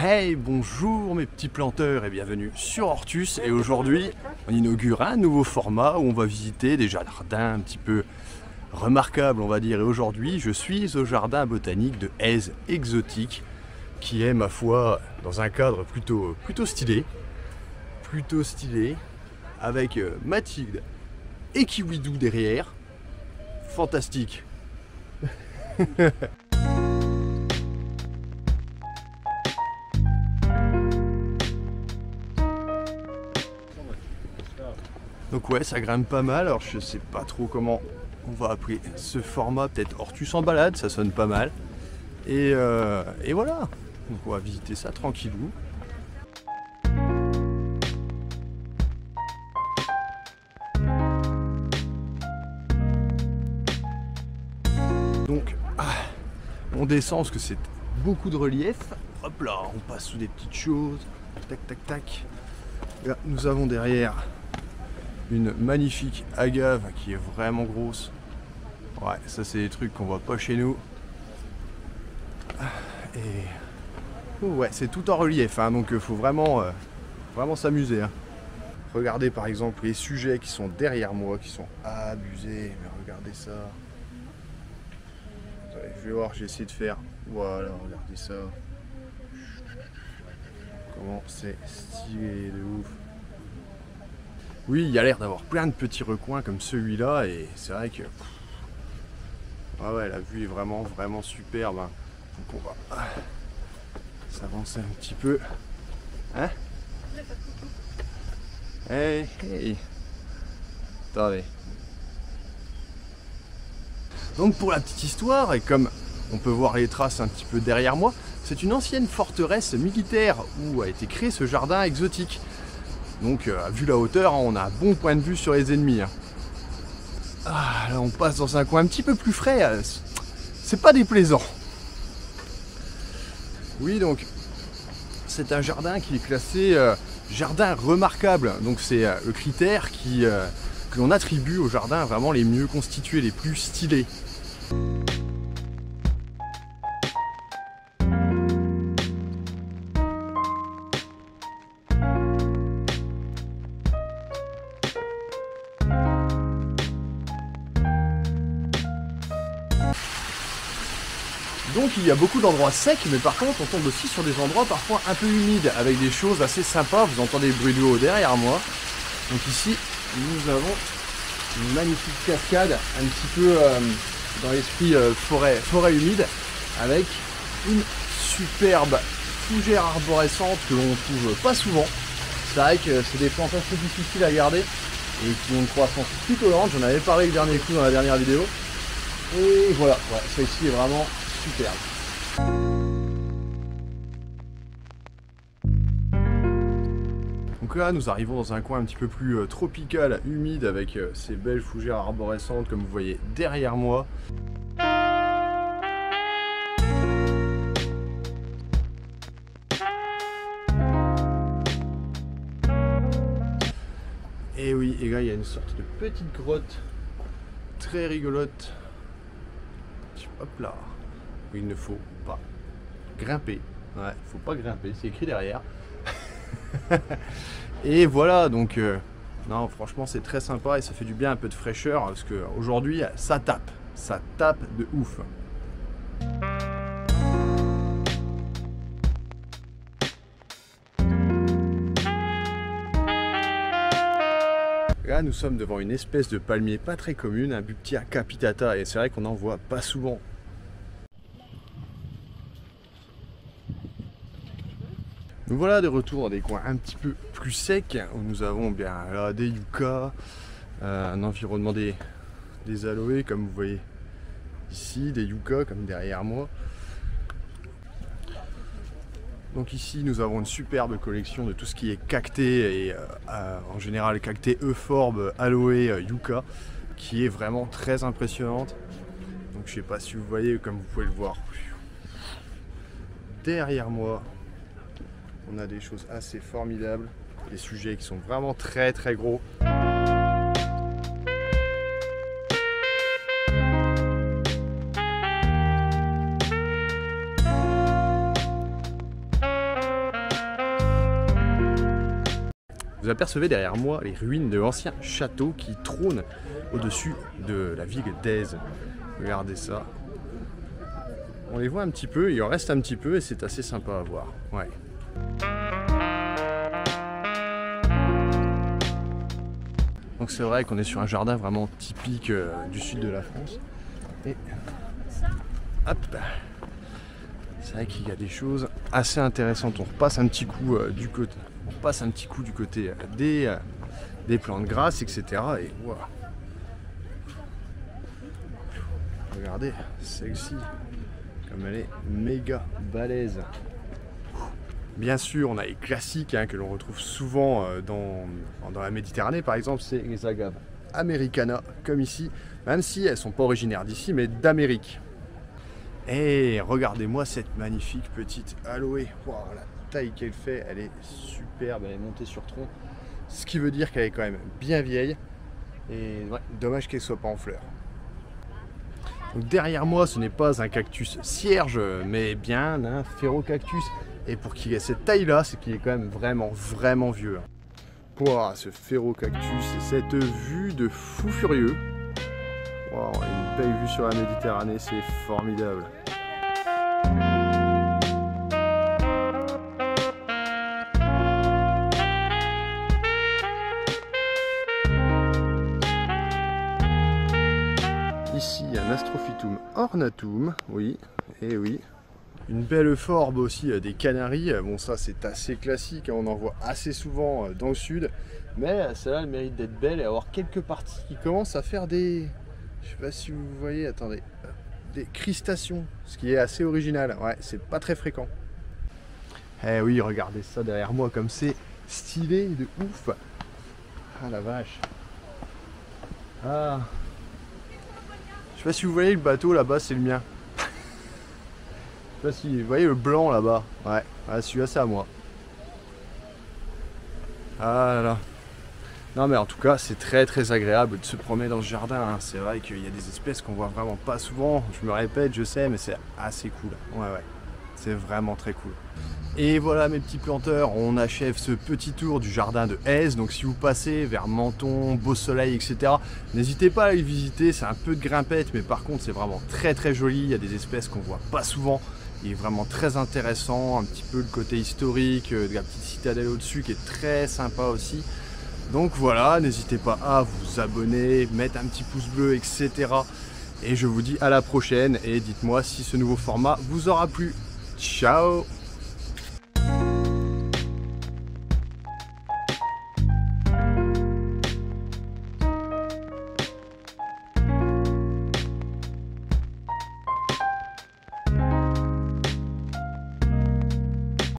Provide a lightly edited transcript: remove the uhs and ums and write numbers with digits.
Hey, bonjour mes petits planteurs et bienvenue sur Hortus. Et aujourd'hui, on inaugure un nouveau format où on va visiter des jardins un petit peu remarquables, on va dire. Et aujourd'hui, je suis au jardin botanique de Aise Exotique, qui est, ma foi, dans un cadre plutôt stylé. Plutôt stylé, avec Mathilde et Kiwidou derrière. Fantastique. Donc ouais, ça grimpe pas mal. Alors je sais pas trop comment on va appeler ce format, peut-être Hortus en balade, ça sonne pas mal. Et voilà, donc on va visiter ça tranquillou. Donc on descend parce que c'est beaucoup de relief. Hop là, on passe sous des petites choses. Tac tac tac. Là, nous avons derrière une magnifique agave qui est vraiment grosse. Ouais, ça c'est des trucs qu'on voit pas chez nous. Et ouais, c'est tout en relief, hein, donc faut vraiment s'amuser. Hein. Regardez par exemple les sujets qui sont derrière moi, qui sont abusés. Mais regardez ça. Attendez, je vais voir, j'ai essayé de faire. Voilà, regardez ça. Comment c'est stylé de ouf. Oui, il y a l'air d'avoir plein de petits recoins comme celui-là et c'est vrai que ah ouais, la vue est vraiment superbe. Hein. Donc on va s'avancer un petit peu. Hein? Hey, hey. Attendez. Donc pour la petite histoire, et comme on peut voir les traces un petit peu derrière moi, c'est une ancienne forteresse militaire où a été créé ce jardin exotique. Donc, vu la hauteur, hein, on a un bon point de vue sur les ennemis. Hein. Ah, là, on passe dans un coin un petit peu plus frais. C'est pas déplaisant. Oui, donc, c'est un jardin qui est classé jardin remarquable. Donc, c'est le critère que l'on attribue aux jardins vraiment les mieux constitués, les plus stylés. Donc il y a beaucoup d'endroits secs, mais par contre on tombe aussi sur des endroits parfois un peu humides, avec des choses assez sympas. Vous entendez le bruit de l'eau derrière moi. Donc ici nous avons une magnifique cascade, un petit peu dans l'esprit forêt humide, avec une superbe fougère arborescente que l'on trouve pas souvent. C'est vrai que c'est des plantes assez difficiles à garder et qui ont une croissance plutôt lente. J'en avais parlé le dernier coup dans la dernière vidéo. Et voilà, ouais, celle-ci est vraiment superbe. Donc là, nous arrivons dans un coin un petit peu plus tropical, humide, avec ces belles fougères arborescentes, comme vous voyez derrière moi. Et oui, et là, il y a une sorte de petite grotte très rigolote. Hop là. Il ne faut pas grimper. Ouais, il faut pas grimper, c'est écrit derrière. Et voilà, donc non, franchement c'est très sympa et ça fait du bien, un peu de fraîcheur, parce qu'aujourd'hui ça tape de ouf. Là nous sommes devant une espèce de palmier pas très commune, un Buctia capitata, et c'est vrai qu'on n'en voit pas souvent. Nous voilà de retour dans des coins un petit peu plus secs, où nous avons bien là des yuccas, un environnement des aloés comme vous voyez ici, des yuccas comme derrière moi. Donc ici nous avons une superbe collection de tout ce qui est cacté et en général cacté euphorbes, aloe, yucca, qui est vraiment très impressionnante. Donc je sais pas si vous voyez, comme vous pouvez le voir derrière moi. On a des choses assez formidables, des sujets qui sont vraiment très gros. vous apercevez derrière moi les ruines de l'ancien château qui trône au-dessus de la ville d'Èze. Regardez ça. On les voit un petit peu, il en reste un petit peu et c'est assez sympa à voir. Ouais. Donc c'est vrai qu'on est sur un jardin vraiment typique du sud de la France. Et hop, c'est vrai qu'il y a des choses assez intéressantes. On repasse un petit coup du côté, des plantes grasses, etc. Et wow. Regardez, celle-ci, comme elle est méga balèze. Bien sûr, on a les classiques que l'on retrouve souvent dans la Méditerranée, par exemple, c'est les agaves americana, comme ici, même si elles ne sont pas originaires d'ici, mais d'Amérique. Et regardez-moi cette magnifique petite aloe. Wow, la taille qu'elle fait, elle est superbe, elle est montée sur tronc, ce qui veut dire qu'elle est quand même bien vieille. Et ouais, dommage qu'elle ne soit pas en fleurs. Donc derrière moi, ce n'est pas un cactus cierge, mais bien un phérocactus. Et pour qu'il ait cette taille-là, c'est qu'il est quand même vraiment vieux. Wow, ce phérocactus et cette vue de fou furieux. Wow, une belle vue sur la Méditerranée, c'est formidable. Ici, un Astrophytum ornatum, oui, et oui. Une belle forbe aussi des canaries. Bon, ça c'est assez classique, on en voit assez souvent dans le sud. Mais celle-là, elle mérite d'être belle et avoir quelques parties qui commencent à faire des... Je sais pas si vous voyez, attendez. Des cristations, ce qui est assez original. Ouais, c'est pas très fréquent. Eh oui, regardez ça derrière moi comme c'est stylé de ouf. Ah la vache. Ah. Je sais pas si vous voyez le bateau là-bas, c'est le mien. Je sais pas si vous voyez le blanc là-bas. Ouais, celui-là c'est à moi. Ah là là. Non mais en tout cas c'est très agréable de se promener dans ce jardin. C'est vrai qu'il y a des espèces qu'on voit vraiment pas souvent. Je me répète, je sais, mais c'est assez cool. Ouais. C'est vraiment très cool. Et voilà mes petits planteurs, on achève ce petit tour du jardin de Èze. Donc si vous passez vers Menton, Beau Soleil, etc. n'hésitez pas à les visiter, c'est un peu de grimpette, mais par contre c'est vraiment très joli. Il y a des espèces qu'on voit pas souvent. Il est vraiment très intéressant, un petit peu le côté historique de la petite citadelle au-dessus qui est très sympa aussi. Donc voilà, n'hésitez pas à vous abonner, mettre un petit pouce bleu, etc. Et je vous dis à la prochaine et dites-moi si ce nouveau format vous aura plu. Ciao!